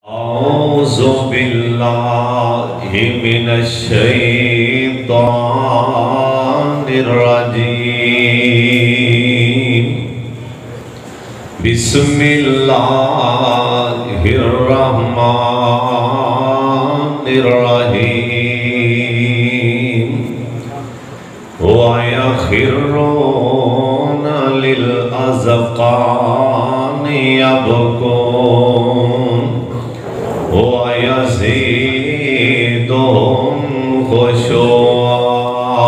أعوذ بالله من الشيطان الرجيم بسم الله الرحمن الرحيم ويخرون للأذقان يبكون وَيَزِيدُهُمْ خُشُوعًا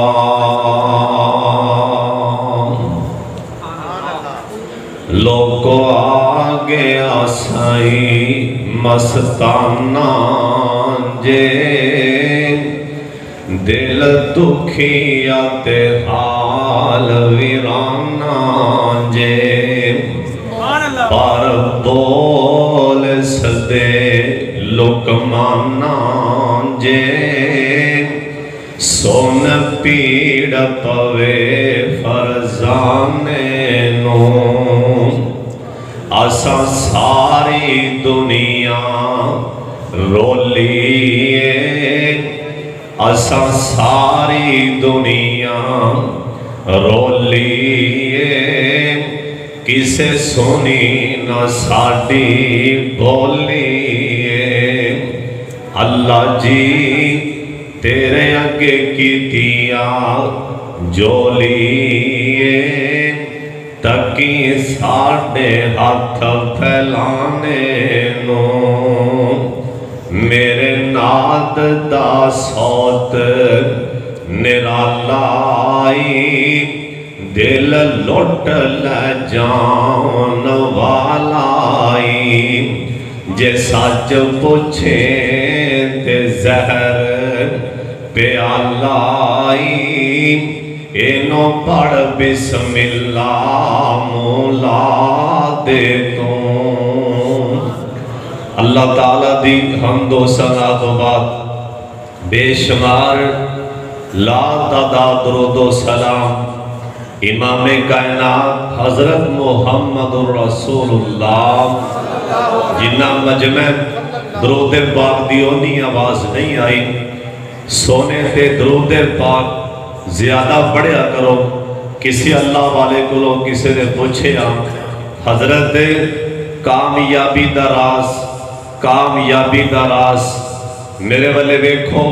لوگو آگے آسائی مستانہ جے دل دکھیات حال ویرانہ جے پر بول سدے لکمانا جے سون پیڑ پوے فرزانے نو اسا ساری دنیا رولیے اسا ساری دنیا رولیے کسے سنی نہ ساڑی بولیے اللہ جی تیرے اگے کی دیا جو لیے تکی ساڑے ہاتھ پھیلانے نو میرے ناد دا سوت نرالائی دل لوٹ لجان والائی جے سچ پوچھے تے زہر پیالائی اینو پڑھ بسم اللہ مولا دے تو اللہ تعالیٰ دی حمد و ثنا تو بعد بے شمار لا تعداد درود و سلام امام کائنات حضرت محمد رسول اللہ جنہ مجمع درود پاک دیونی آواز نہیں آئی سونے تے درود پاک زیادہ پڑھیا کرو کسی اللہ والے کو لو کسی نے پوچھے حضرت کامیابی دا راز میرے والے دیکھو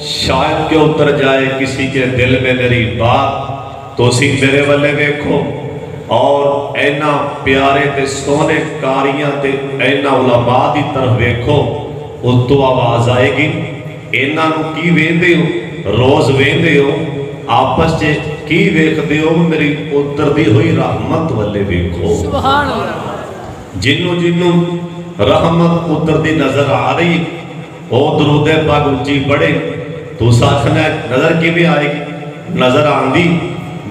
شاید کہ اتر جائے کسی کے دل میں میری بات تو اسی میرے والے دیکھو اور اینا پیارے تے سونے کاریاں تے اینا علماء دی طرف دیکھو اس تو آواز آئے گی اینا نو کی ویندے ہو روز ویندے ہو آپس چے کی ویکھ دے ہو میری اتر دی ہوئی رحمت والے دیکھو سبحان اللہ جنو رحمت اتر دی نظر آ رہی او درود پاک اونچی پڑے تو ساکھنا نظر کی بھی آئے گی نظر آندی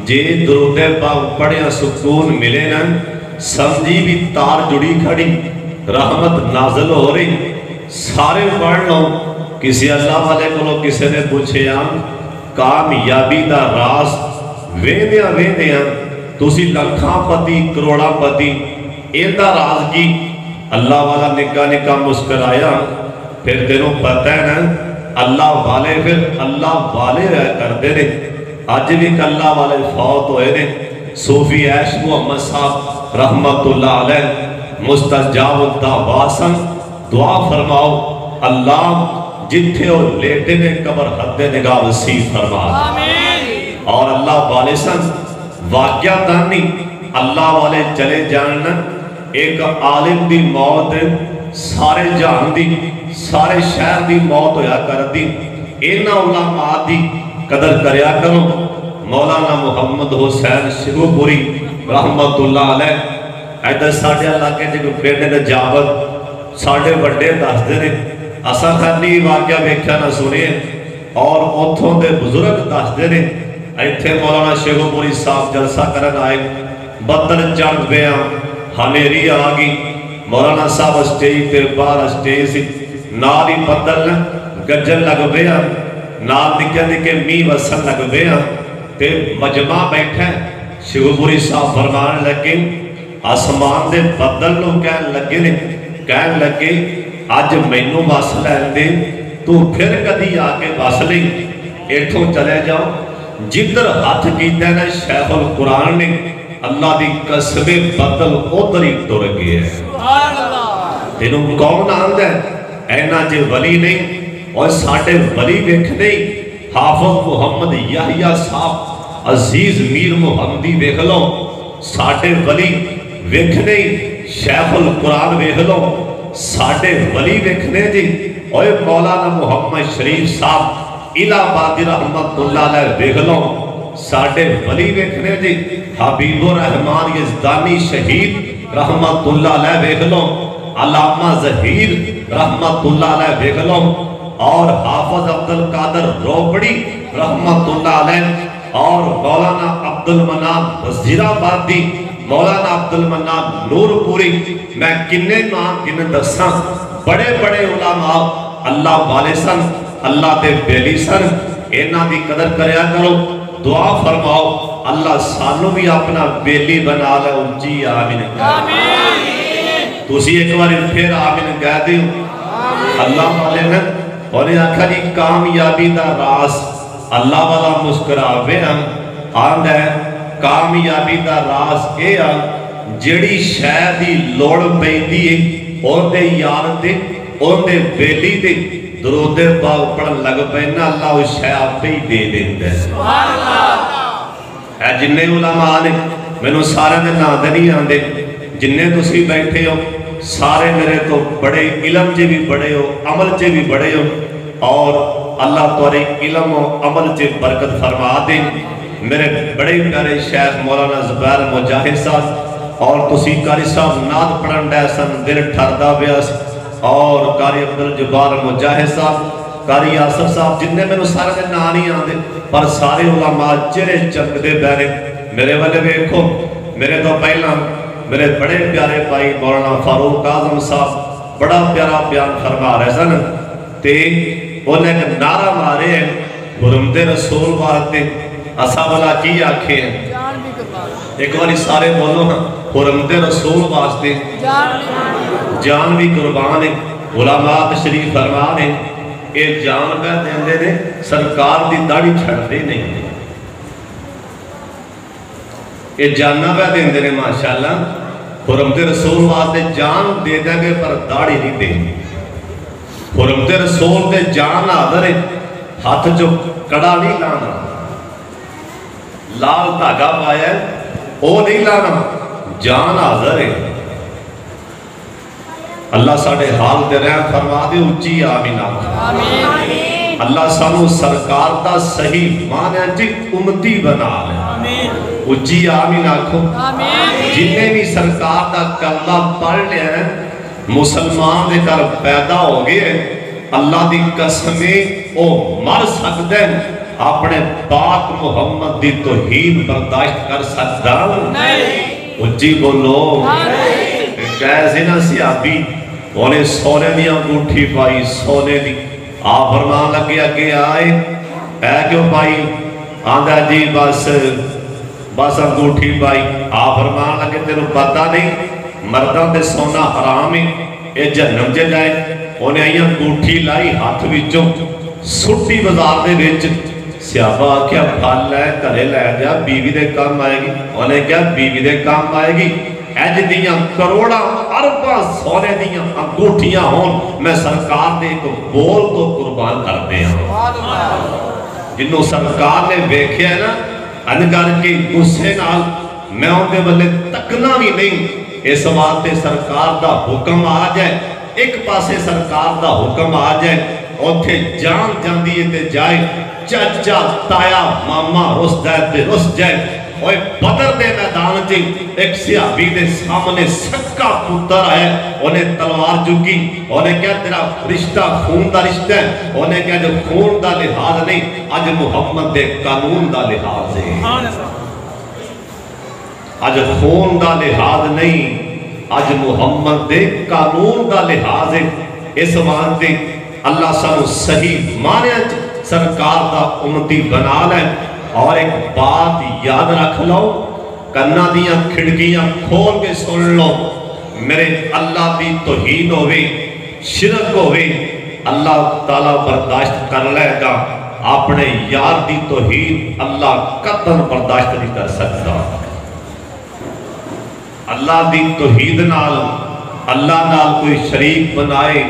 جے درود پاک پڑھیا سکون ملے نا سمجھی بھی تار جڑی کھڑی رحمت نازل ہو رہی سارے پڑھ لو کسی اللہ والے کو لو کسی نے پوچھے کامیابی دا راز ویندیاں تُسی لکھاں پتی کروڑا پتی این دا راز کی اللہ والا نکا مسکرایا پھر تینوں پتہ ہے نا اللہ والے پھر اللہ والے رہ کر دے دے آج بھی اللہ والے فوت ہوئے نے صوفی عیش محمد صاحب رحمت اللہ علیہ مستجاب الدعواسن دعا فرماؤ اللہ جتھے ہو لیٹے نے قبر حد نگاہ وسیع فرما اور اللہ والے سن واقعہ دانی اللہ والے چلے جاننا ایک عالم دی موت سارے جان دی سارے شہر دی موت ہویا کر دی اینا علماء دی قدر کریا کرو مولانا محمد حسین شروع پوری رحمت اللہ علیہ ایدر ساڑھے اللہ کے جگہ پیڑے نجابت ساڑھے بڑھے دس دینے اسا خانی واقعہ بیکھیا نہ سنیے اور اتھوں دے بزرگ دس دینے ایتھے مولانا شروع پوری صاحب جلسہ کرن آئے بدل چند بیاں ہنیری آگی مولانا صاحب اسٹیج تے بار اسٹیج سی نالی بدل گجل لگ بیاں نال نکے می وسن لگ بیاں تے مجمع بیٹھے شیوپوری صاحب فرمان لگے آسمان دے بدل لو کہن لگے اج مینوں بس لین دے تو پھر کدی آ کے بس لیں ایتھوں چلے جاؤ جدھر ہاتھ کیتا ہے نا شیخ القرآن نے اللہ دی قسم بدل ادھر ہی ٹر گیا ہے تینوں کون آندا ہے اینا جے ولی نہیں اور ساڈے ولی ویکھنے حافظ محمد یحییٰ صاحب عزیز میر محمدی ویکھ لو ساڈے ولی ویکھنے شیخ القرآن ویکھ لو ساڈے ولی ویکھنے جی اور مولانا محمد شریف صاحب الہ آبادی رحمت اللہ علیہ ویکھ لو ساڈے ولی ویکھنے جی حبیب الرحمان یزدانی شہید رحمت اللہ علیہ ویکھ لو علامہ ظہیر رحمت اللہ علیہ ویکھ لو اور حافظ عبد القادر روبڑی رحمت اللہ علیہ اور مولانا عبد المنان وزیر آبادی مولانا عبد المنان نور پوری میں کنے نام کنے دساں بڑے بڑے علماء اللہ والے سن اللہ تے بیلی سن اینا دی قدر کریا کرو دعا فرماؤ اللہ سانو بھی اپنا بیلی بنا لے اونچی آمین تو اسی ایک بار پھر آمین کہہ دیو اللہ والے نے انہیں آکھا جی کامیابی دا راز اللہ والا مسکراوے ہم آن ہے کامیابی دا راز اے ہم جڑی شاید ہی لوڑ پیندی ہے اور دے یار دے اور دے بیلی دے درود پاک پڑھن لگ پینا اللہ اس شاید پہ ہی دے دیندے اے جننے علماء نے میں نے سارے دے نادے نہیں آندے جننے تسی بیٹھے ہو سارے میرے تو بڑے علم جے بھی بڑے ہو عمل جے بھی بڑے ہو اور اللہ توڑے علم و عمل جے برکت فرما دیں میرے بڑے پیارے شیخ مولانا زبیر مجاہد صاحب اور تسی کاری صاحب ناد پڑھن دے سن دل ٹھردہ بیاس اور کاری عبدالجبار مجاہد صاحب کاری یاسر صاحب جننے میں نے سارے دے نانی آن دے پر سارے علماء چرے چمک دے بیرے میرے والے بیکھو میرے تو پہلا میرے بڑے پیارے بھائی مولانا فاروق اعظم صاحب بڑا پیارا بیان فرما رہے سن تے انہیں ایک نعرہ مارے ہیں حرمت رسول وارتے اسا والا کی آنکھیں ہیں ایک باری سارے بولو ہاں حرمت رسول واسطے جان بھی قربان ہے علماء تشریف فرمان ہے اے جان پہ دیندے نے سرکار دی داڑھی چھڑ دے نہیں اے جاننا پہ دیندے نے ماشاءاللہ حرمت رسول واسطے جان دے دیں گے پر داڑھی نہیں دیں گے حرمت رسول دے جان آدھر ہے ہاتھ جو کڑا نہیں لانا لال دھاگا پایا ہے وہ نہیں لانا جان آدھر ہے اللہ ساڑھے حال دے رہے فرما دے اچھی آمین آمین اللہ سانو سرکار دا صحیح مانے جی امتی بنا لے اچھی آمین آکھو جنہیں بھی سرکار دا کلمہ پڑھ لے ہیں مسلمان دے کر پیدا ہو گئے اللہ دی قسمیں او مر سکتے ہیں اپنے پاک محمد دی توہین برداشت کر سکتا نہیں اچھی بولو کیسے نہ سیابی انہیں سونے دیا انگوٹھی پائی سونے دی آپ فرمان لگے اگے آئے اے کیوں پائی آندھا جی بس انگوٹھی پائی آپ فرمان لگے تیرے پتہ نہیں مردان دے سونا حرام ہے اے جنم جے جائے انہیں آئی انگوٹھی لائی ہاتھ وچوں سٹی بازار دے وچ سیابہ کیا پھال لائے کرے لائے دیا بیوی دے کام آئے گی انہیں کیا بیوی دے کام آئے گی ایج دیاں کروڑا اربا سونے دیاں انگوٹھیاں ہون میں سرکار دے کو بول تو قربان کرتے ہیں جنہوں سرکار نے بیکھے ہیں نا انگار کی غصے نال میں ان کے بلے تکنا بھی نہیں اس واسطے سرکار دا حکم آ جائے ایک پاسے سرکار دا حکم آ جائے اور تھے جان جان دیئے تے جائے چچا تایا ماما رس جائے تے رس جائے اور بدر دے میدان جی ایک صحابی دے سامنے سکا پتر آئے انہیں تلوار جھکی انہیں کیا تیرا رشتہ خون دا رشتہ ہے انہیں کیا جو خون دا لحاظ نہیں آج محمد دے قانون دا لحاظ ہے آج خون دا لحاظ نہیں آج محمد دے قانون دا لحاظ ہے اس واسطے اللہ سانو صحیح مانے سرکار دا امتی بنا لیں اور ایک بات یاد رکھ لو کنا دیاں کھڑکیاں کھول کے سن لو میرے اللہ دی توہین ہوئے شرک ہوئے اللہ تعالیٰ برداشت کر لے گا، اپنے یار دی توحید اللہ قطعاً برداشت نہیں کر سکتا۔ اللہ دی توحید نال اللہ نال کوئی شریک بنائے،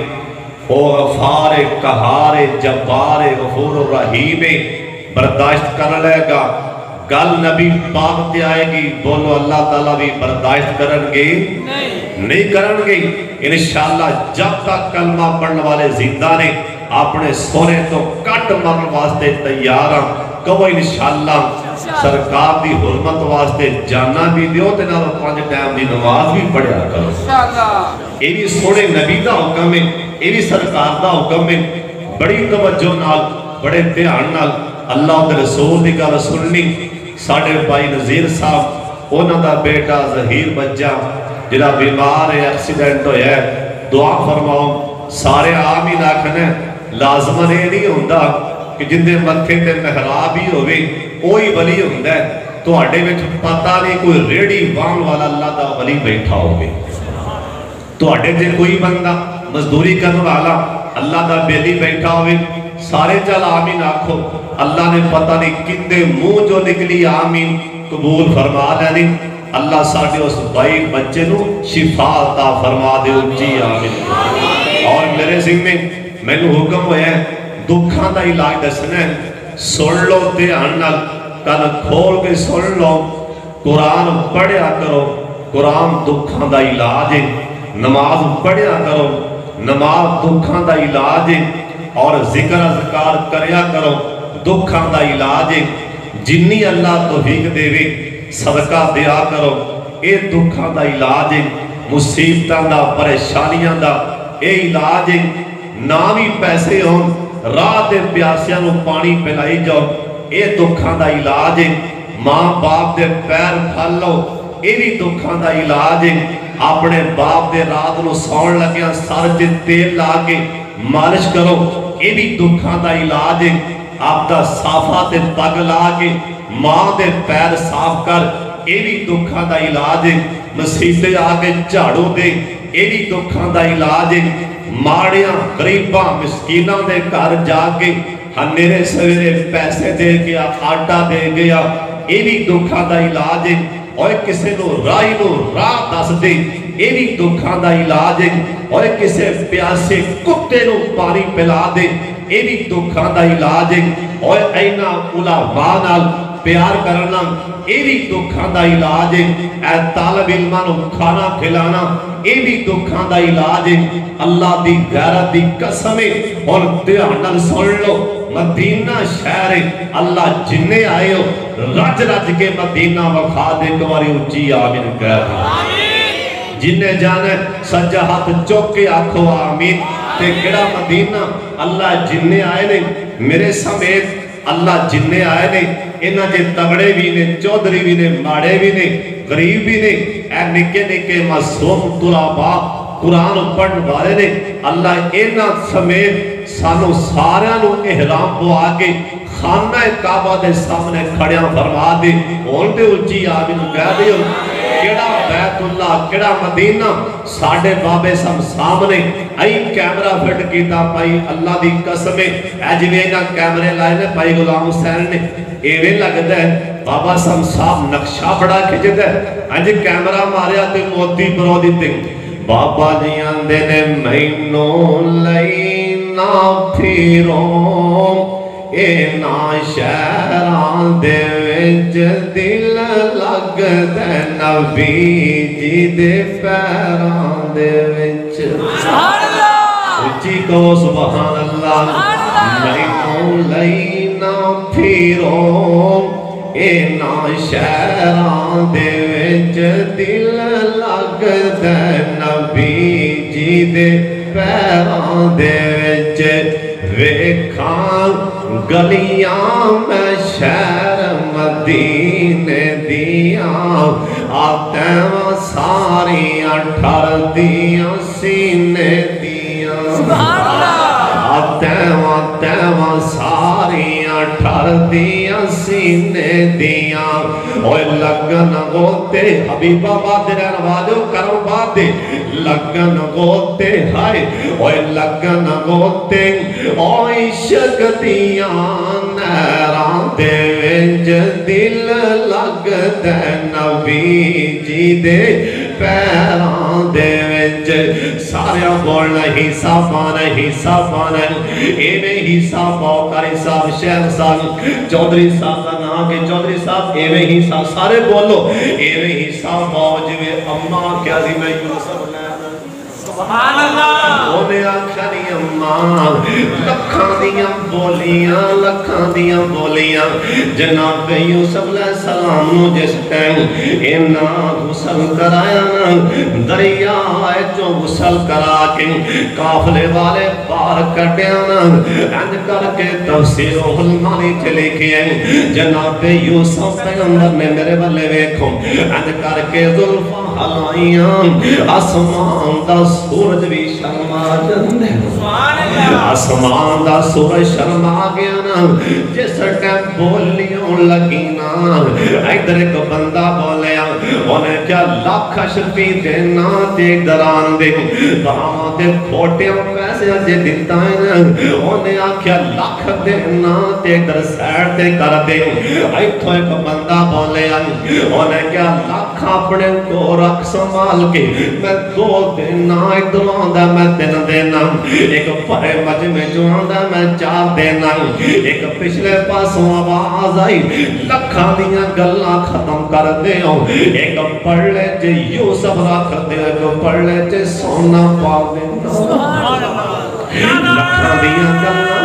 او غفار قہار جبار غفور رحیم برداشت کر لے گا۔ گل نبی پاک تے آئے گی، بولو اللہ تعالیٰ بھی برداشت کرن گے نہیں کرن گے انشاءاللہ۔ جب تک کلمہ پڑھنے والے زندہ نے اپنے سونے تو کٹ مرن واسطے تیار ہیں، کہو انشاءاللہ سرکار دی حرمت واسطے جانا بھی دیو تے نہ 5 ٹائم دی نماز بھی پڑھیا کرو۔ یہ بھی سونے نبی دا حکم ہے، یہ بھی سرکار دا حکم ہے۔ بڑی توجہ نال بڑے دھیان نال اللہ دے رسول دی گل سننی۔ ساڑھے بھائی نظیر صاحب انہاں دا بیٹا ظہیر بچہ جڑا بیمار ہے، ایکسیڈنٹ ہویا ہے، دعا فرماؤ۔ سارے آمین آکھنے لازماً یہ نہیں ہوندہ کہ جن دے متھے تے محراب ہی ہوئے کوئی ولی ہوندہ ہے تو اڈے میں پتہ نہیں کوئی ریڑی وان والا اللہ دا ولی بیٹھا ہوئے، تو اڈے جے کوئی بندہ مزدوری کرنے والا اللہ دا بیلی بیٹھا ہوئے، سارے چل آمین آکھو۔ اللہ نے پتہ نہیں کندے منہ جو نکلی آمین قبول فرما لینی۔ اللہ ساڑھے اس بھائی بچے نو شفا عطا فرما دے، اچھی آمین۔ اور میرے ذمے میں نے حکم ہویا ہے دکھاں دا علاج دسنا ہے، سن لو دھیان نال، کن کھول کے سن لو، قرآن پڑھیا کرو، قرآن دکھاں دا علاج ہے۔ نماز پڑھیا کرو، نماز دکھاں دا علاج ہے۔ اور ذکر اذکار کریا کرو، دکھاں دا علاج ہے۔ جنی اللہ توفیق دے وے صدقہ دیا کرو، اے دکھاں دا علاج ہے۔ مصیبتاں دا پریشانیاں دا اے علاج ہے۔ نامی پیسے ہون راہ دے پیاسیاں نو پانی پلائی جاؤ، اے دکھاں دا علاج ہے۔ ماں باپ دے پیر پھل لو، اے بھی دکھاں دا علاج ہے۔ اپنے باپ دے رات نو سون لگیاں سر تے تیل لا کے مالش کرو، اے بھی دکھاں دا علاج ہے۔ آپ دا صافہ تے پگ لا کے ماں دے پیر صاف کر، اے بھی دکھاں دا علاج ہے۔ مسیطے آگے جھاڑو دے، اے بھی دکھاں دا علاج ہے۔ ماڑیاں غریباں مسکیناں دے گھر جا کے ہنیرے سویرے پیسے دے گیا، آٹا دے گیا، اے بھی دکھاں دا علاج ہے۔ اور کسے نو رائی نو راہ دس دے، اے بھی دکھاں دا علاج ہے۔ اور کسے پیاسے کتے نو پانی پلا دے، اے بھی دکھاں دا علاج ہے۔ اور اینا علماء نال پیار کرنا، اے بھی دکھاں دا علاج ہے۔ اے طالب علماں نو کھانا کھلانا، اے بھی دکھاں دا علاج ہے۔ اللہ دی غیرت دی قسم ہے اور دھیان نال سن لو، مدینہ شہر ہے، اللہ جننے آئے ہو رج رج کے مدینہ وفا دے گواری اچھی آمین کہہ دیں۔ جنہیں جانے سجا ہاتھ چوک کے آنکھو آمین۔ تے کڑا مدینہ اللہ جننے آئے نے میرے سمیت، اللہ جننے آئے نے انہاں جے تگڑے بھی نے، چودھری بھی نے، ماڑے بھی نے، غریب بھی نے، اے نکے نکے معصوم طلباء قرآن پڑھن والے نے، اللہ انہاں سمیت سانو ساریاں نو احرام پوا کے خانہ کعبہ دے سامنے کھڑیاں فرما دے، ہون تے اچھی آمین کہہ دے۔ کیڑا بیت اللہ، کیڑا مدینہ ساڑھے بابے سم سامنے ای کیمرہ فٹ کیتا پائی اللہ دی قسمیں ایجوے نا کیمرے لائے نے پائی غلام حسین نے ایوے لگ دے بابا سم صاحب نقشہ بڑا کھچ دے انج کیمرہ ماریا تے موتی پرو دیتے بابا جیاں دے نے مینوں لینا پھیروں اے نا شہران دے وچ دل لگ دے نبی جی دے پیران دے وچ سبحان اللہ اچھی کہو سبحان اللہ مینوں لینا پھیروں اے نا شہران دے وچ دل لگ دے نبی جی دے پیران دے وچ ویکھاں گلیاں میں شہر مدینے دیاں آتیاں ساریاں ٹھر دیاں سینے دیاں تیواں تیواں ساریاں ٹھر دیاں سینے دیاں اوے لگن گوتے حبیبہ باد رہن والو کرم باد لگن گوتے ہائے اوے لگن گوتے اوے عشق دیاں نیران دے وینج دل لگ دے نبی جی دے پیران دے وینج سارے بولنا حساب آنا ایویں حساب آؤ کاری صاحب شہر صاحب چودری صاحب کا نام کے چودری صاحب ایویں حساب سارے بولو ایویں حساب آؤ جویں اممہ کیا دی میں یوسف سبحان اللہ انہیں آکھنی اممہ لکھاں دیاں بولیاں جناب یوسف علیہ السلام نو جس ٹائم اینا غسل کرایا نا دریا آئے جو غسل کرا کے قافلے والے پار کٹیا نا اند کر کے تفسیر و علمانی چلے کیے جناب یوسف پیغمبر نے میرے بلے ویکھو اند کر کے ظلفہ حلائیاں آسمان دا سورج بھی شرما جندے آسمان دا سورج شرما گیا نا جس ٹائم بولیوں لگی نا ادھر ایک بندہ بولیا انہیں کیا لاکھ اشرفی دینا تے دران دے کہاں دے کھوٹیاں پیسے اجے دیتا ہے نا انہیں آکھیا لاکھ دینا تے در سیڑ تے کر دے ایتھو ایک بندہ بولیا انہیں کیا لاکھ اپنے کو رکھ سنبھال کے میں دو دینا ایک دو آندہ میں دن دینا ایک پرے مجمع جو آندہ میں چار دینا ایک پچھلے پاسوں آواز آئی لکھاں دیاں گلہ ختم کر دے ایک پڑھ لے جے یوسف رکھ دے ایک پڑھ لے جے سونا پا دے لکھاں دیاں گلہ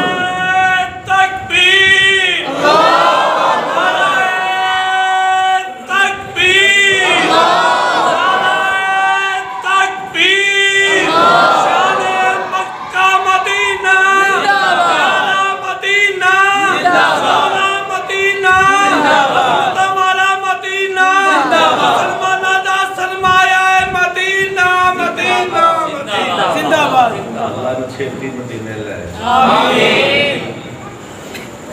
چھتی مدینے لے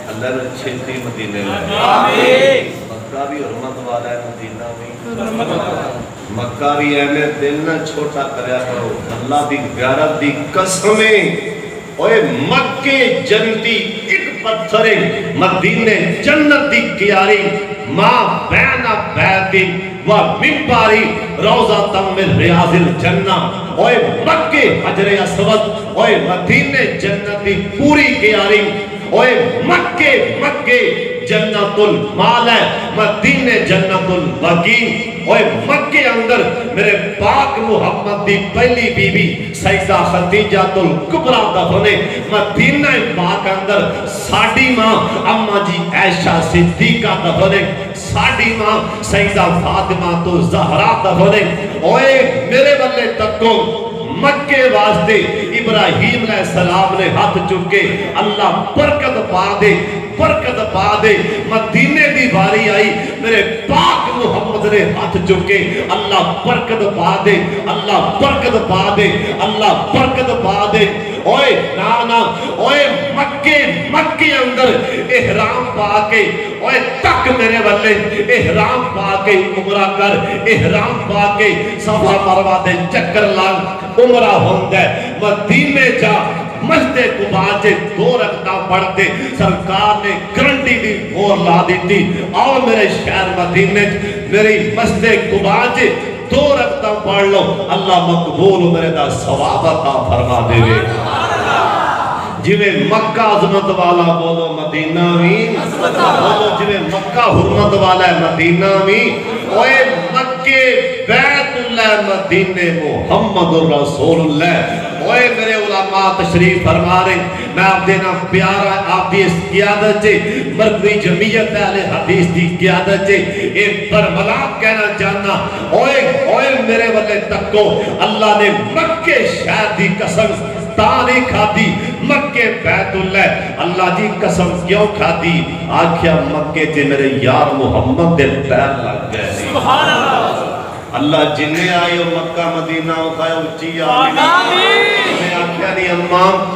اللہ نے چھتی مدینے لے مکہ بھی حرمت والا ہے مدینہ بھی مکہ بھی اہمیت دل نہ چھوٹا کریا کرو اللہ دی غیرت دی قسمیں اوے مکہ جنتی ایک پتھرے مدینے جنت دی کیاری ماں بین بیتی و ممباری روزہ من ریاض الجنہ اوے مکہ حجر اسود اوے مدینے جنت دی پوری کیاری اوے مکہ جنت المال ہے مدینے جنت البقیع اوے مکہ اندر میرے پاک محمد دی پہلی بی بی سیدہ خدیجہ الکبریٰ دفنے مدینہ پاک اندر ساڑی ماں اماں جی عائشہ صدیقہ دفنے ساڑی ماں سیدہ فاطمہ تو زہرا دفنے اوے میرے بلے تکو مکے واسطے ابراہیم علیہ السلام نے ہاتھ چکے اللہ برکت پا دے مدینے دی باری آئی میرے پاک محمد نے ہاتھ چکے اللہ برکت پا دے اللہ برکت پا دے اللہ برکت پا دے اوے نانا اوے مکے اندر احرام پا کے اوے تک میرے والے احرام پا کے عمرہ کر احرام پا کے صفا مروہ دے چکر لگ عمرہ ہوندے مدینے جا مسجد قباء جے دو رکھتا پڑھتے سرکار نے گرنٹی دی مور لا دیتی آؤ میرے شہر مدینے میری مسجد قباء جے دو رکھتا پڑھ لو اللہ مقبول میرے دا ثواب عطا فرما دے گے جویں مکہ عظمت والا بولو مدینہ بھی بولو جویں مکہ حرمت والا ہے مدینہ بھی اوے مکہ بیت اللہ مدینے محمد الرسول اللہ اوے میرے علماء تشریف فرما رہے میں آپ دینا پیارا آپ دی اس قیادت چے مرکزی جمعیت اہل حدیث دی قیادت چے ایک برملا کہنا چاہنا اوے میرے والے تکو اللہ نے مکہ شہر دی قسم تاریخ کھاتی مکہ بیت اللہ اللہ جی قسم کیوں کھاتی آکھیا مکہ جے میرے یار محمد دے پیر لگ گئے سبحان اللہ اللہ جنہیں آئے مکہ مدینہ اٹھائے اچھی آمین جنہیں آکھیا دی امام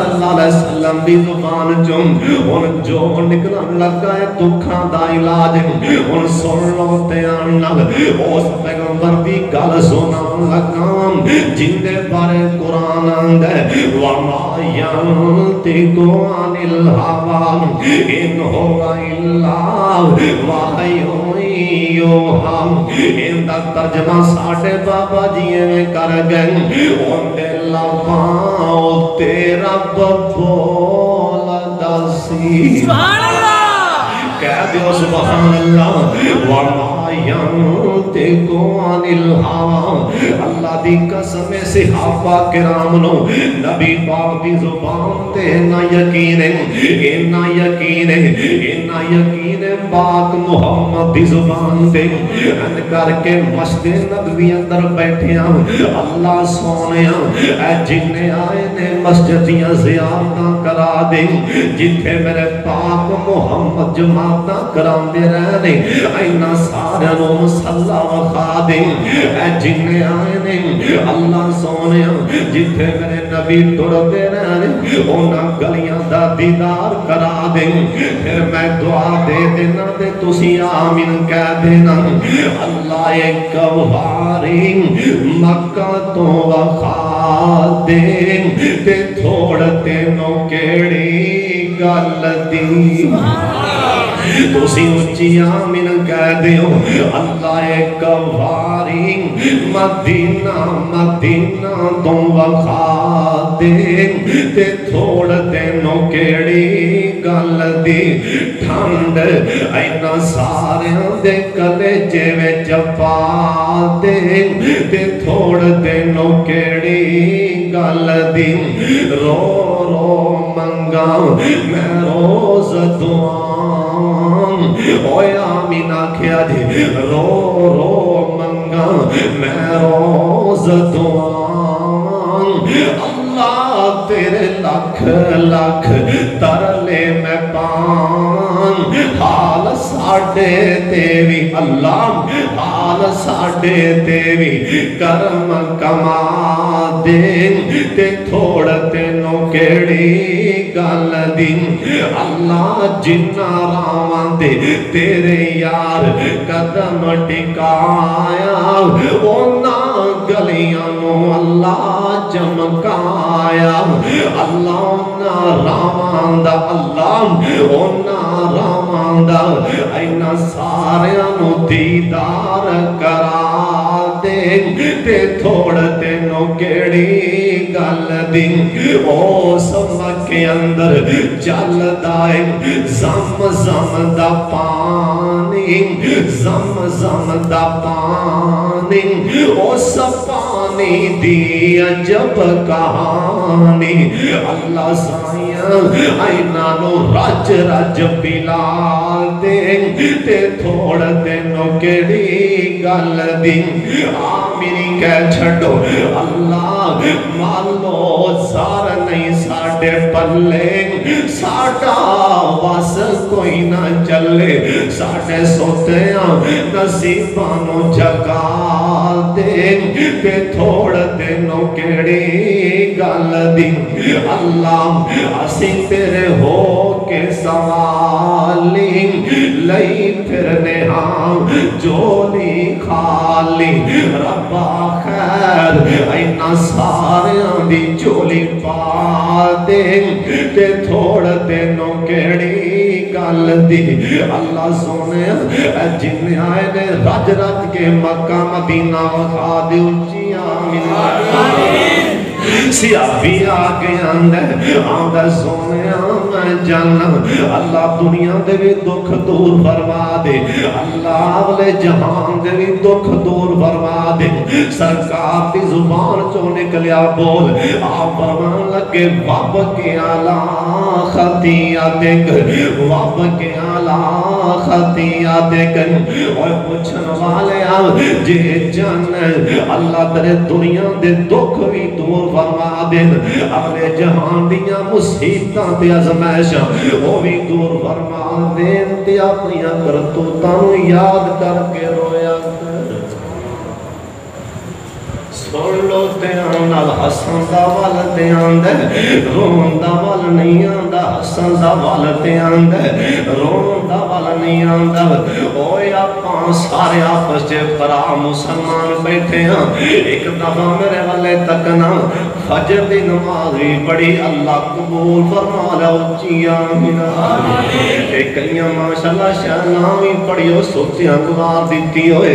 اللہ علیہ وسلم دی زبان چوں ان جو نکلن لگا ہے دکھاں دا علاج ان سن لو تیان نال اس پیغمبر دی گل سنان لگا جن دے بارے قرآن آندا ہے وَمَا يَنطِقُ عَنِ الْهَوَىٰ إِنْ هُوَ إِلَّا وَحْيٌ يُوحَىٰ ان دا ترجمہ ساڑھے بابا جی میں کر گئے ان دے لباں تیرا بولا داسی سبحان اللہ کہہ دیو سبحان اللہ وَمَا يَنطِقُ عَنِ الْهَوَىٰ اللہ دی قسم صحابہ کرام نو نبی پاک دی زبان تے نا یقین پاک محمد دی زبان تے ان کر کے مسجد نبوی اندر بیٹھے اللہ سونے اے جن آئے نے مسجد دیاں زیارتاں کرا دے جتھے میرے پاک محمد جماعتاں کرام دے رہنے اینا سارے مصلہ وخا دے اے جن آئے نے اللہ سونے جتھے میرے نبی ٹرتے رہنے اونا گلیاں دا دیدار کرا دے پھر میں دعا دے دینا دے تسی آمین کہہ دینا اللہ ایک گواری مکہ تو وخا دے تے تھوڑتے نو کیڑی گل دی تسی اچھی آمین کہہ دیو اللہ ایک گواری مدینہ تو وخا دے تے تھوڑ دینو کیڑی گل دی ٹھنڈ اینا سارے دے کلیجے میں چپا دے تے تھوڑ دینو کیڑی گل دی رو رو منگا میں روز دعان اوے آمین آکھیا جی رو رو منگا میں روز دعان اللہ تیرے لکھ لکھ ترلے میں پان حال ساڑھے تیوی اللہ حال ساڑھے تیوی کرم کما دے تے تھوڑتے نو کیڑی گل دن اللہ جنہ راوان دے تیرے یار قدم ٹکایا اونا گلیاں نو اللہ چمکایا اللہ اونا راوان دا اللہ اونا راوان دا اینا ساریاں نو دیدار کرا دے تے تھوڑتے نو کیڑی گل دن او سمک کے اندر چل دائے زم زم دا پانی زم زم دا پانی او سب پانی دی عجب کہانی اللہ سائیاں اینا نو رج رج پلا دے تے تھوڑ دینو کیڑی گل دن آمینی کہہ چھڑو اللہ مالو زار نہیں ساڑھے پلے ساڑھا واس کوئی نہ چلے ساڑھے سوتیاں نصیبانو جگا دے کہ تھوڑ دینو کیڑی گل دی اللہ اسی تیرے ہو کے سوالی لئی پھرنے ہاں جولی خالی ربا خیر اینا ساریاں دی جولی پا دے تے تھوڑ دینو کیڑی گل دی اللہ سونے جن آئے نے رج رج کے مکہ مدینہ وخا دے اچھی آمین سیابی آگے آندہ سونے میں جانا اللہ دنیا دے بھی دکھ دور فرما دے اللہ اولے جہان دے بھی دکھ دور فرما دے سرکار دی زبان چو نکلیا بول آپ فرمان لگے واب کے آلہ خطیات کر واب کے آلہ خطیات کر اور پوچھن والے آو جے جان اللہ ترے دنیا دے دکھ بھی دور فرما دین اگلے جہان دیاں مصیبتاں تے ازمائشاں وہ بھی دور فرما دین تے اپنی کرتوتاں یاد کر کے رویا کر سن لو دھیان نال حسن دا ول دھیان دے رون دا ول نہیں آندا حسن دا ول دھیان دے رون دا ول نہیں آندا اوے آپاں سارے آپس وچ برا مسلمان بیٹھے ہاں ایک دفعہ میرے والے تکنا فجر دی نماز بھی پڑھی اللہ قبول فرما لے اچھی آمین ایک کئیاں ماشاءاللہ شاناں بھی پڑھیو سوتیاں گوار دیتی ہوئے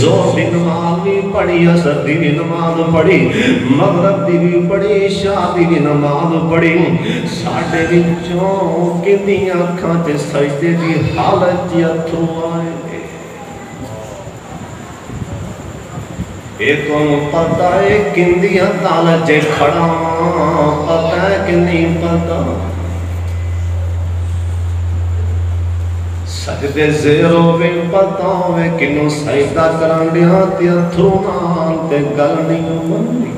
زور دی نماز بھی پڑھی اثر دی بھی نماز پڑھی مغرب دی بھی پڑھی عشاء دی بھی نماز پڑھی ساڈے وچوں کتنی اکھاں تے سجدے دی حالت جی اتھرو آئے اے تمہیں پتہ ہے کندیاں حالت جے کھڑا پتہ ہے کہ نہیں پتہ سجدے زیرو بھی پتا ہوئے کنو سجدہ کران دیا تے اتھرو نال تے گل نہیں بننی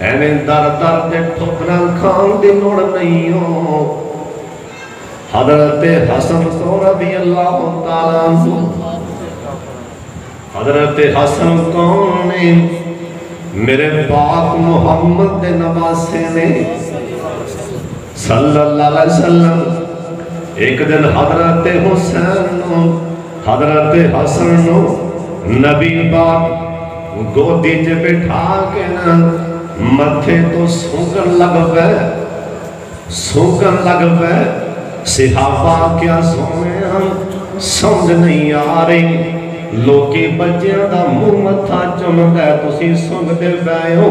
ایویں در در دے ٹھکرا کھان دی لوڑ نہیں ہو حضرت حسن تو رضی اللہ تعالیٰ عنہ حضرت حسن کون نے میرے پاک محمد دے نواسے نے صلی اللہ علیہ وسلم ایک دن حضرت حسین نو حضرت حسن نو نبی پاک گودی تے بٹھا کے نا متھے تو سونگن لگ پے صحابہ کیا سونے ہم سمجھ نہیں آ رہی لوکی بچیاں دا منہ متھا چم دے تسی سنگ دے پے ہو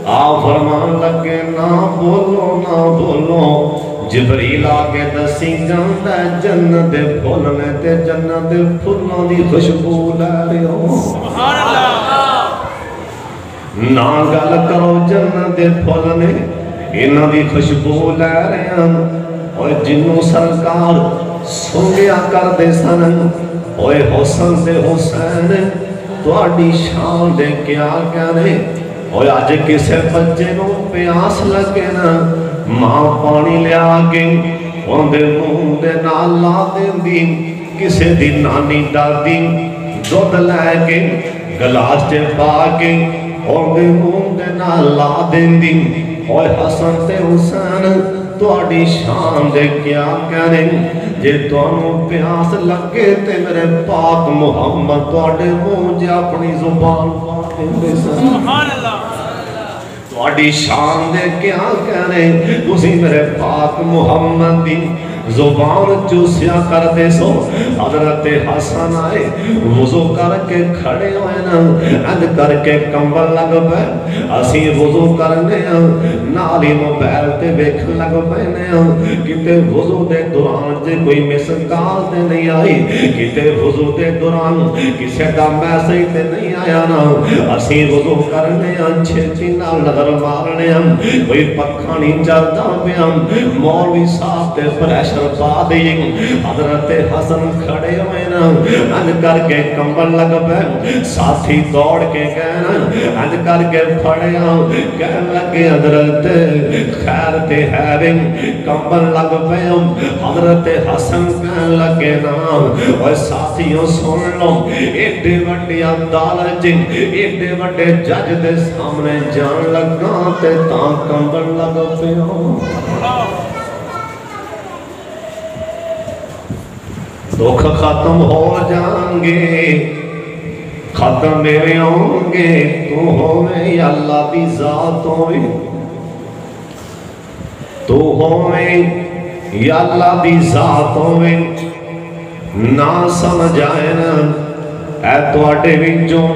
آ فرمان لگے نہ بولو جبریل آگے دسی جاندہ جنت دے پھولنے تے جنت دے پھولوں دی خوشبو لے رہے ہو سبحان اللہ نہ گل کرو جنت دے پھولنے انہاں دی خوشبو لے رہے ہیں اور جنوں سرکار سنگیا کر دے سنن اوے حسن دے حسین تواڈی شان دے کیا کہنے اور آج کسے بچے نو پیاس لگے نا ماں پانی لیا کے ان دے منہ دے نالا دیں دی کسے دی نانی دادی دودھ لے کے گلاس تے پا کے ان دے منہ دے نالا دیں دی اور حسن تے حسین تواڈی شان دے کیا کہنے جے تانوں پیاس لگے تے میرے پاک محمد تواڈے منہ جے اپنی زبان سبحان اللہ تواڈی شان دے کیا کہنے تسی میرے پاک محمد دی زبان چوسیا کر دے سو حضرت حسن آئے وضو کر کے کھڑے ہوئے نا اند کر کے کمبل لگ پے اسی وضو کرنے نالی موبائل تے ویکھ لگ پینے کتے وضو دے دوران جے کوئی مسج کال تے نہیں آئی کتے وضو دے دوران کسے دا میسج تے نہیں آیا نا اسی وضو کرنے چھتی نال نظر مارنے کوئی پکھا نہیں چلتا پیا مولوی صاحب تے پریشر پا دیں حضرت حسن کھڑے ہوئے نا اند کر کے کمبل لگ پے ساتھی دوڑ کے کہنا اند کر کے پھڑیا کہنے لگے حضرت خیر تے ہے کمبل لگ پے حضرت حسن کہنے لگے نا اور ساتھیوں سن لو ایڈے وڈے عدالت ایڈے وڈے جج دے سامنے جان لگا تے تاں کمبل لگ پے دکھ ختم ہو جائیں گے ختم میرے ہوں گے تو ہوئے یا اللہ دی ذات ہوئے تو ہوئے یا اللہ دی ذات ہوئے نہ سمجھ آئے نا اے تو اٹھے بچوں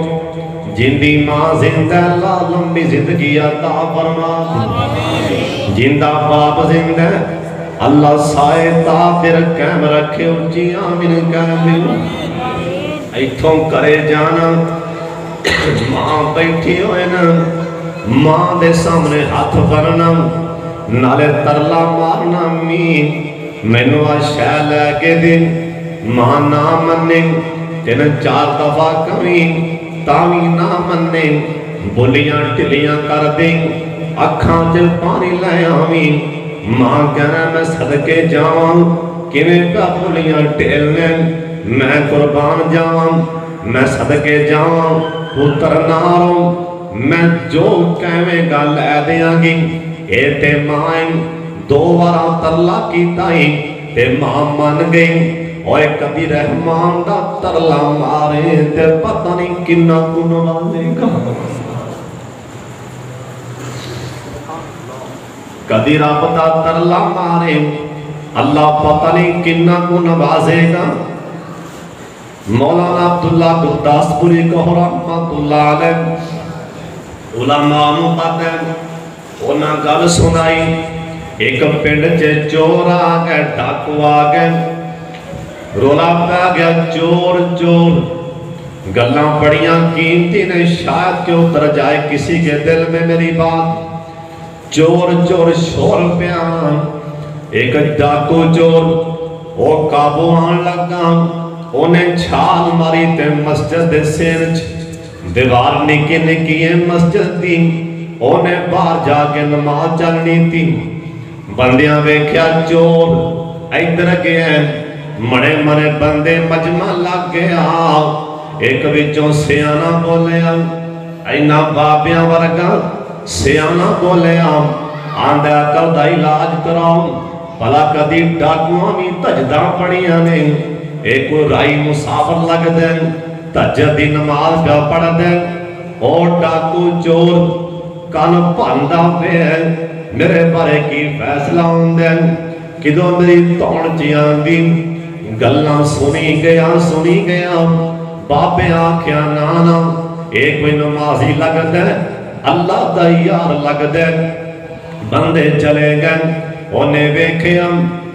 جن دی ماں زندہ اللہ لمبی زندگی عطا فرما جندہ باپ زندہ اللہ سائے تاثر قائم رکھے اچھی آمین قائم ایتھوں کرے جانا ماں بیٹھی ہوئے نا ماں دے سامنے ہاتھ بھرنا نالے ترلا مارنا میں نو شے لے کے دن ماں نہ مننے تین 4 دفعہ کمی تاوی نہ مننے بولیاں ٹلیاں کر دیں اکھاں تے پانی لے آمین ماں کہنا میں صدقے جاؤں کیویں پہ بولیاں ٹھیلنے میں قربان جاؤں میں صدقے جاؤں پتر ناروں میں جو کہویں گا لے دیاں گی اے تے مائیں دو وارا ترلا کی تائیں تے ماں من گئی اوے کبھی رحمان دا ترلا مارے تے پتہ نہیں کنہ نوازے گا کبھی رب دا ترلا مارے اللہ پتہ نہیں کنہ کو نوازے گا مولانا عبداللہ گرداس پوری کو رحمت اللہ علیہ علماء پتہ انہاں گل سنائی ایک پنڈ چے چور آ گئے ڈاکو آ گئے رولا پہ گیا چور چور گلاں بڑیاں قیمتی نے شاید کہ اتر جائے کسی کے دل میں میری بات چور چور شور پیان ایک ڈاکو چور وہ قابو آن لگا انہیں چھال ماری تے مسجد سینچ دیوار نکی نکی مسجد دی انہیں باہر جا کے نماز چلنی تھی بندیاں ویکھیا چور ادھر گئے مڑے مڑے بندے مجمع لگ گیا ایک وچوں سیانا بولیا اینا بابیاں ورگا سیانا بولیا آندہ عقل دا علاج کراؤں بھلا کدی ڈاکواں بھی تجدہ پڑیاں نے ایک رائی مسافر لگ دیں تجد دی نماز پہ پڑھ دیں اور ڈاکو چور کان پاندہ پہ میرے بارے کی فیصلہ ہوں دیں کدو میری توڑ چیان دی گلنا سنی گیا بابے آنکھیا نانا ایک کوئی نمازی لگ دے اللہ دا یار لگ دے بندے چلے گئے انہیں ویکھیا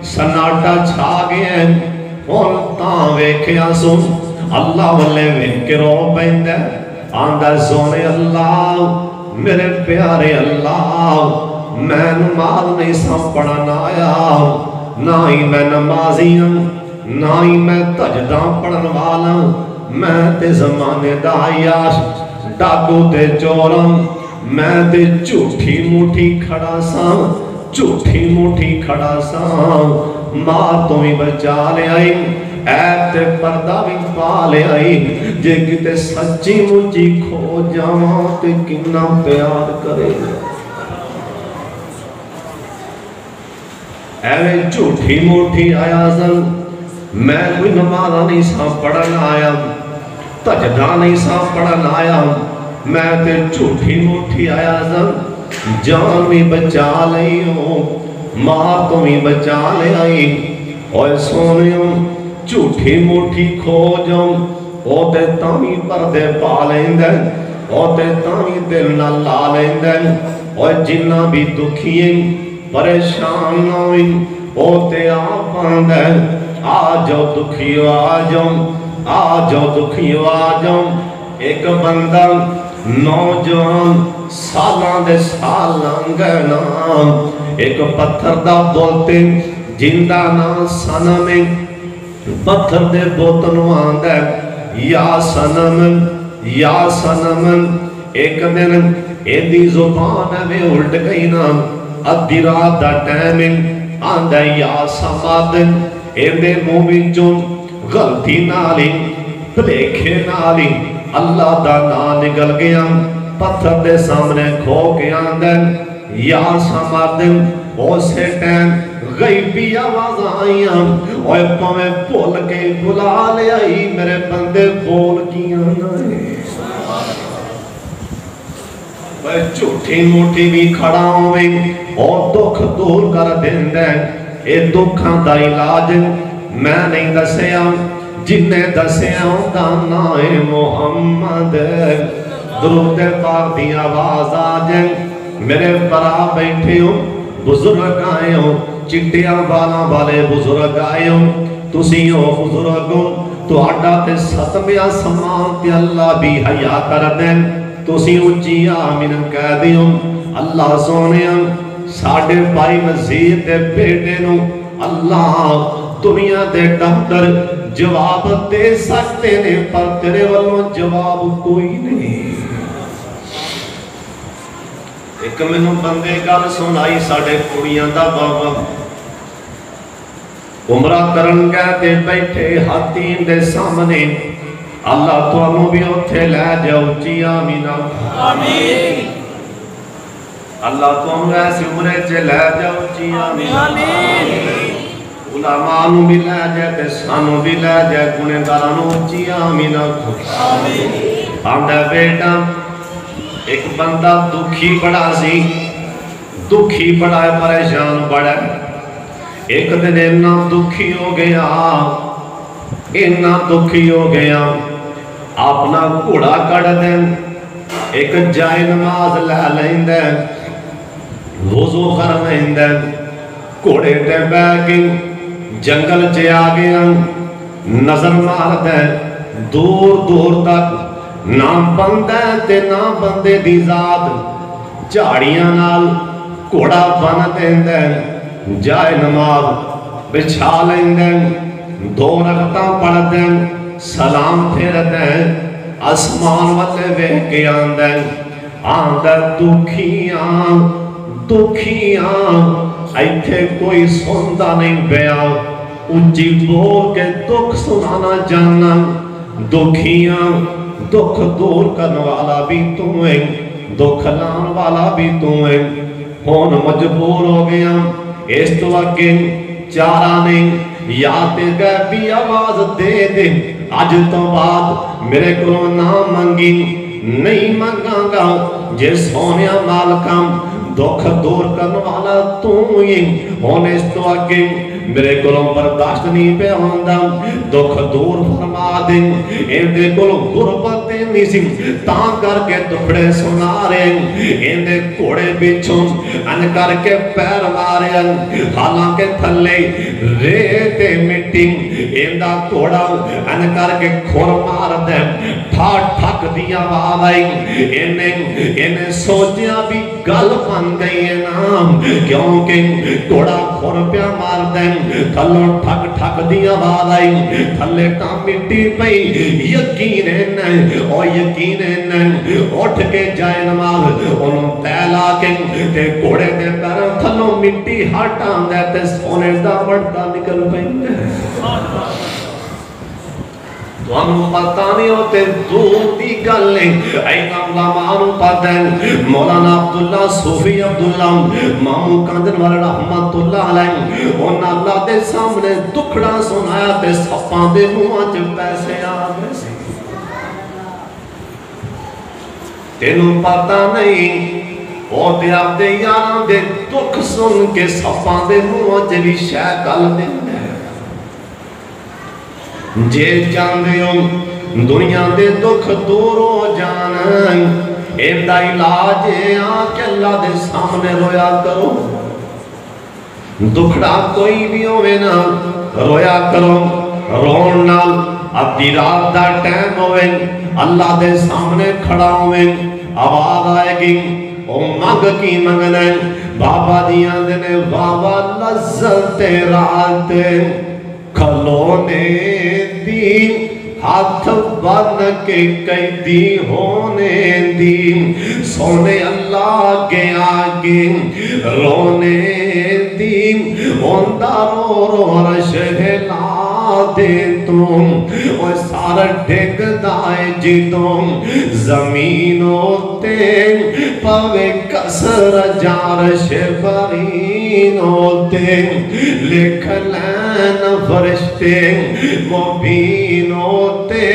سناٹا چھا گئے اور تاں ویکھیا سن اللہ والے ویکھ رو پیندے آندہ سونے اللہ میرے پیارے اللہ میں نماز نہیں سب پڑھنا آیا نہ ہی میں نمازی ہوں نہ ہی میں تجدہ پڑھن والا میں تے زمانے دا عیاش ڈاکو تے چورم میں تے جھوٹھی موٹھی کھڑا سا جھوٹھی موٹھی کھڑا سا ماں تو ہی بچا لے آئی ایب تے پردہ بھی پا لے آئی جے کتے سچی مجھی کھو جاواں تے کنہ پیار کرے ایوے جھوٹھی موٹھی آیا سن میں کوئی نمازہ نہیں سا پڑھنا آیا تجدہ نہیں سا پڑھنا آیا میں تے جھوٹھی موٹھی آیا سن جان بھی بچا لئی ہوں ماں تو بھی بچا لے آئی اور سونیوں جھوٹھی موٹھی کھو جاؤں او تے تامی پردے پا لیندیں او تے تامی دل نہ لا لیندیں اور جنہ بھی دکھیں پریشان نہ ہوئی او تے آپ آندیں آ جاؤ دکھیو آ جاؤ دکھیو آ جاؤ ایک بندہ نوجوان سالاں دے سالاں گنا ایک پتھر دا بولتے جندہ نا سنم پتھر دے بوتنو آندہ یا سنم ایک دن ایدی زبان میں الٹ گئی نا ادھی رات دا ٹائم آندہ یا سماد ایدے مومنچوں غلطی نالی پلیکھے نالی اللہ دا نا نگل گیا پتھر دے سامنے کھو کے آندہ یا سماد اسے ٹائم غیبی آواز آئیاں اوہ پاویں بول کے بلا لے آئی میرے بندے بول کیا نائے وہ جھوٹی موٹی بھی کھڑا ہوئے اور دکھ دور کر دیں دیں اے دکھاں دا علاج میں نہیں دسیا جنہیں دسیا دانائے محمد درود پاک دی آواز آجیں میرے برا بیٹھے ہوں بزرگ آئے ہوں چٹیاں بالا والے بزرگ آئے ہوں تسی ہو بزرگوں تو آڈا تے ستمیاں سمان تے اللہ بھی حیاء کر دیں تسی اچھی آمین کہہ دیوں اللہ سونیاں ساڑھے بھائی نزیر دے بیٹے نو اللہ دنیا دے ڈاکٹر جواب دے سکتے نے پر تیرے والوں جواب کوئی نہیں ایک منو بندے گل سنائی ساڑھے کڑیاں دا بابا عمرہ کرن گئے تے بیٹھے حتیم دے سامنے اللہ تو انہوں بھی اتھے لے جاؤ چی آمین آمین اللہ تو انہوں ایسے عمرے چے لے جاؤ چی آمین آمین علماء بھی لے جائے تے سانو بھی لے جائے کنے دارانو چی آمین آمین آمدہ بیٹا ایک بندہ دکھی بڑا سی دکھی بڑا ہے پریشان بڑا ہے ایک دن اینا دکھی ہو گیا اینا دکھی ہو گیا اپنا گھوڑا کڑ دیں ایک جائے نماز لے لیں دیں وضو کر لیں دیں گھوڑے تے بیگی جنگل چے آگیا نظر مار دیں دور دور تک نہ بندے تے نہ بندے دی ذات جاڑیاں نال گھوڑا بن دیں دیں جائے نماز بچھا لیں دیں دو رکھتاں پڑھ دیں سلام پھر دیں اسمان والے وے کے آندیں آندیں دکھیاں دکھیاں ایتھے کوئی سندہ نہیں بیا اونچی بول کے دکھ سنانا جانا دکھیاں دکھ دور کرنے والا بھی تو ہے دکھ لان والا بھی تو ہے ہون مجبور ہو گیا اس تو آگے چارہ نہیں یاد گئے بھی آواز دے دے آج تو بعد میرے کو نہ منگی نہیں منگا گا جس ہونیا مالکم دکھ دور کرنے والا تو ہی ہونے اس تو آگے میرے کلوں برداشت نہیں پہ ہوندہ دکھ دور فرما دیں اندے کلوں غربت نہیں سی تاں کر کے دکھڑے سنا رہے اندے کوڑے بچھوں ان کر کے پیر مارے حالانکہ تھلے ریتے مٹی اندہ کوڑا ان کر کے کھور مار دیں ٹھاک ٹھاک دیا آواز آئی انہیں سوچیا بھی گل بن گئی ہے نام کیونکہ کوڑا کھور پیا مار دیں تھلوں ٹھک ٹھک دیا آواز آئی تھلے ٹاں مٹی پئی یقین ہے اور یقین ہے اٹھ کے جائے نماز انہوں تیلا کے تے کوڑے دے پیر تھلوں مٹی ہٹاں دے تے سونے دا بڑھتا نکل پئی تو ہم پتہ نہیں ہوتے دور دی گلیں اینا علماء پتہ ہے مولانا عبداللہ صوفی عبداللہ مامو کاندن والا رحمت اللہ علیہ انہوں اللہ دے سامنے دکھڑا سنایا تے سپاں دے منہ چ پیسے آگے سے تینوں پتہ نہیں اور دے آپ دے یاران دے دکھ سن کے سپاں دے منہ چ بھی شیکل دے جے جاندے ہوں دنیا دے دکھ دور ہو جانا ایندہ علاج آنکھ اللہ دے سامنے رویا کرو دکھڑا کوئی بھی ہوئے نا رویا کرو رون نال ادھی رات دا ٹائم ہوئے اللہ دے سامنے کھڑا ہوئے آواز آئے گی او مانگ کی منگنے بابا دیاں دینے بابا لذت رات کھلونے دی ہاتھ بن کے قیدی ہونے دی سونے اللہ کے آگے رونے دی ہوندہ رو رو عرش ہلا دے تم اور سارا ڈگ دائے جی تم زمین ہوتے پاوے کسر جارش برین ہوتے لکھ لین فرشتے مبین ہوتے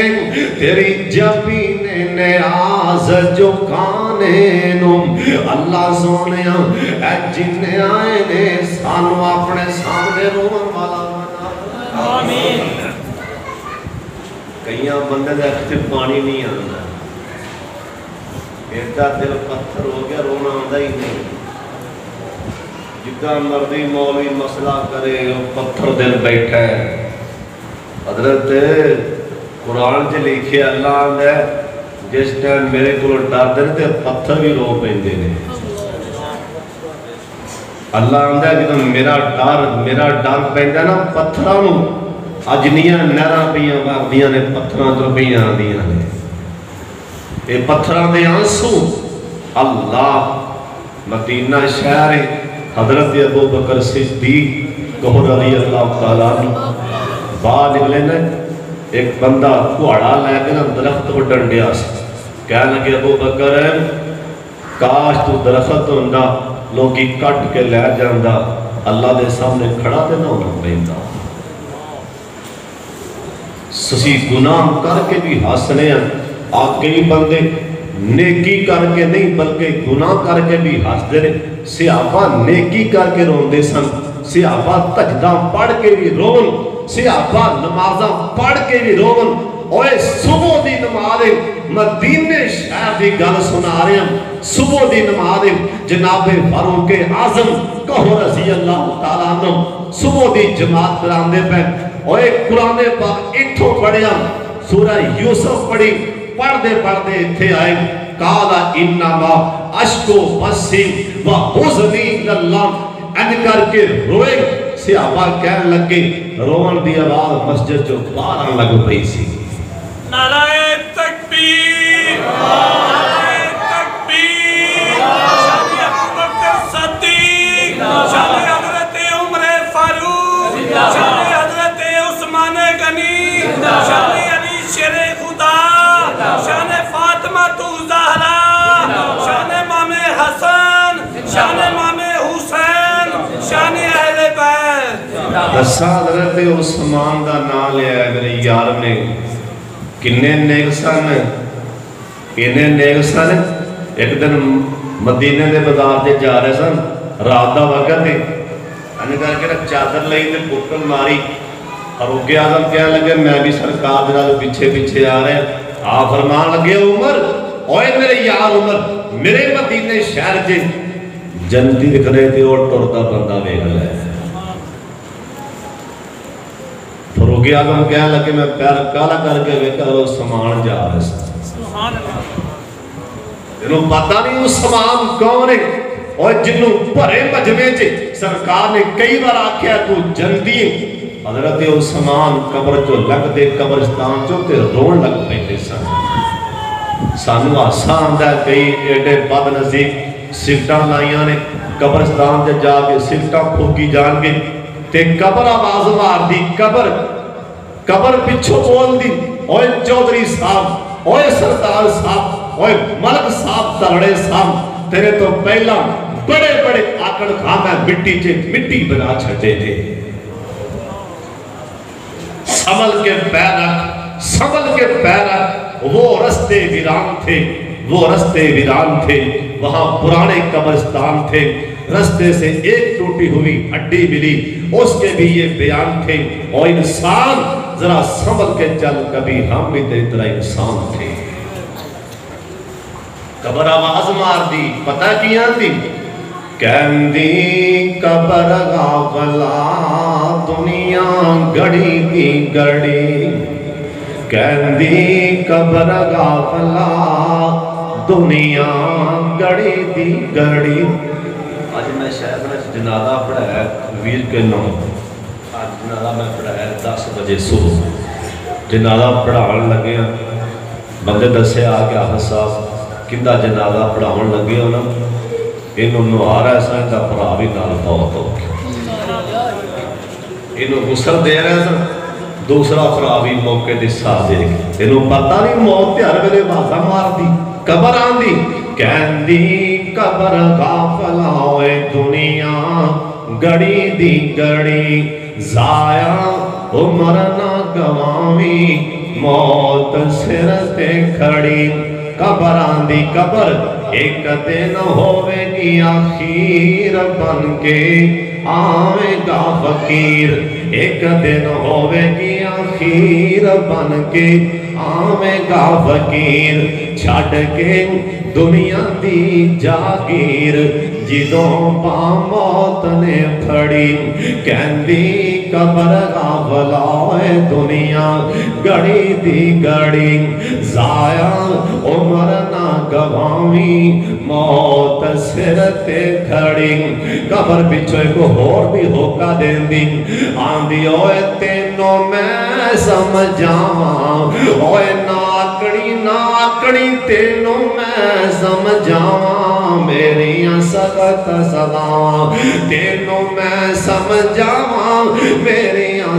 تیری جبین نیاز جو کانے نم اللہ سونیا اے جن آئے نے سانو اپنے سامنے روان والا بنا آمین کئیاں بندے دے اکھتے پانی نہیں آندا ایڈا دل پتھر ہو گیا رونا آندا ہی نہیں جتنا مردی مولوی مسئلہ کرے پتھر دل بیٹھا ہے حضرت قرآن سے لکھے اللہ آندا ہے جس ٹائم میرے کو ڈر دے تے پتھر بھی رو پیندے نے اللہ آندا ہے جدوں میرا ڈر پیندا نا پتھراں نوں اجنیاں نہراں پیاں وگدیاں نے پتھراں چوں پیاں آندیاں نے اے پتھراں دے آنسو اللہ مدینہ شہر حضرت ابو بکر صدیق رضی اللہ تعالیٰ عنہ باہر نکلے نا ایک بندہ کھوڑا لے کے نا درخت کو ڈنڈیا سے کہنے لگے ابو بکر کاش تو درخت ہوندہ لوگی کٹ کے لے جاندہ اللہ دے سامنے کھڑا تے نہ ہونا پہندا سسی گناہ کر کے بھی ہسنے ہیں کئی بندے نیکی کر کے نہیں بلکہ گناہ کر کے بھی ہس دے صحابہ نیکی کر کے روندے سن صحابہ تجدہ پڑھ کے بھی رون صحابہ نمازہ پڑھ کے بھی رون اوے صبح دی نماز مدینے شہر دی گل سنا رہے ہیں صبح دی نماز جناب فاروق اعظم کہو رضی اللہ تعالیٰ عنہ صبح دی جماعت کراندے پہ اوے قرآن پاک اٹھو پڑھیا سورہ یوسف پڑھی پڑھ دے تھے آئے قالا انما اشکو بسی و حزنی اللہ ان کر کے روئے صحابہ کہنے لگے روان دی آواز مسجد جو باہر لگ پئی سی نعرہ تکبیر نعرہ تکبیر شان ابو بکر صدیق شان حضرت عمر فاروق شان حضرت عثمان غنی شان علی شیر خدا شان فاطمہ زہرا شان امام حسن شان امام حسین شان اہل بیت حضرت عثمان دا نام لیا ہے میرے یار نے کنے نیک سن کنے نیک سن ایک دن مدینے دے بازار دے جا رہے سن رات دا وقت ہے انہیں کر کے چادر لئی تے پکل ماری فاروق اعظم کہنے لگے میں بھی سرکار دے نال پیچھے پیچھے آ رہے ہیں آپ فرمان لگے عمر اوے میرے یار عمر میرے مدینے شہر جے جنتی دکھ رہے تھے اور ٹرتا بندہ ویکھ لے فاروق اعظم کہنے لگے میں پیر کالا کر کے ویکھا اور سامان جا رہے سبحان اللہ انہوں پتہ نہیں وہ سامان کون ہے اور جنہوں بھرے مجمع چے سرکار نے کئی بار آکھیا تو جنتی ہے حضرت عثمان قبر جو لگ دے قبرستان جو تے رون لگ پہتے سن سانو آسان ہے کئی ایڈے بد نزدیک سکٹاں لائیاں نے قبرستان دے جا کے سکٹاں پھوکی جان کے تے قبر آواز مار دی قبر پچھو بول دی اوے چودھری صاحب اوے سردار صاحب اوے ملک صاحب ترڑے صاحب تیرے تو پہلا بڑے بڑے آکڑ کھانا مٹی چے مٹی بنا چھٹے دے سمل کے پیر رکھ وہ رستے ویران تھے وہاں پرانے قبرستان تھے رستے سے ایک ٹوٹی ہوئی ہڈی ملی اس کے بھی یہ بیان تھے اور انسان ذرا سنبھل کے چل کبھی ہم بھی تیری طرح انسان تھے قبر آواز مار دی پتہ کیا دی کہندی قبر غافلا دنیا گڑی دی گڑی کہندی قبر غافلا دنیا گڑی دی گڑی آج میں شاید جنازہ پڑھا ہے ویر کے نام آج جنازہ میں پڑھا ہے 10 بجے صبح جنازہ پڑھاؤں لگے ہیں بندے دسے آگے آخر صاحب کندہ جنازہ پڑھاؤں لگے ہونا انہوں نے آ رہا ہے سائن دا پرا بھی نال بہت ہو گیا انہوں غسل دے رہے ہیں دوسرا پرا بھی موقع دی ساتھ دے گئے انہوں پتہ نہیں موت تے ہر ویلے بازا مار دی قبر آن دی کہندی قبر غافلا ہوئے دنیا گڑی دی گڑی ضائع عمر نہ گوامی موت سر تے کھڑی قبر آن دی قبر ایک دن ہوئے گی آخیر بن کے آویں گا فقیر ایک دن ہوئے گی آخیر بن کے آویں گا فقیر چھڑ کے دنیا دی جاگیر جدوں پا موت نے پھڑی کہندی قبر غافلا دنیا گڑی دی گڑی ضائع عمر نہ گوامی موت سر تے کھڑی قبر پچھو ایک اور بھی ہوکا دین دی آندی اوے تینوں میں سمجھاواں اوے ناکڑی تینوں میں سمجھاواں میریاں سخت سزاواں تینوں میں سمجھاواں میریاں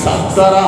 70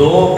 2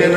3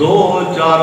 2-4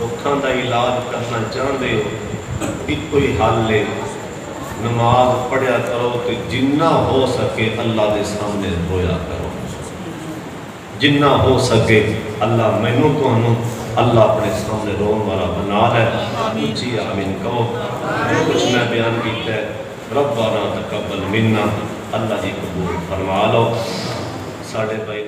دکھاں دا علاج کرنا چاہتے ہو ایک کوئی حل ہے نماز پڑھیا کرو تو جنہ ہو سکے اللہ دے سامنے رویا کرو جنہ ہو سکے اللہ مینوں تانوں اللہ اپنے سامنے رون والا بنا لے اونچی آمین کہو جو کچھ میں بیان کیتا ہے ربنا تقبل منا اللہ جی قبول فرما لو ساڑھے بھائی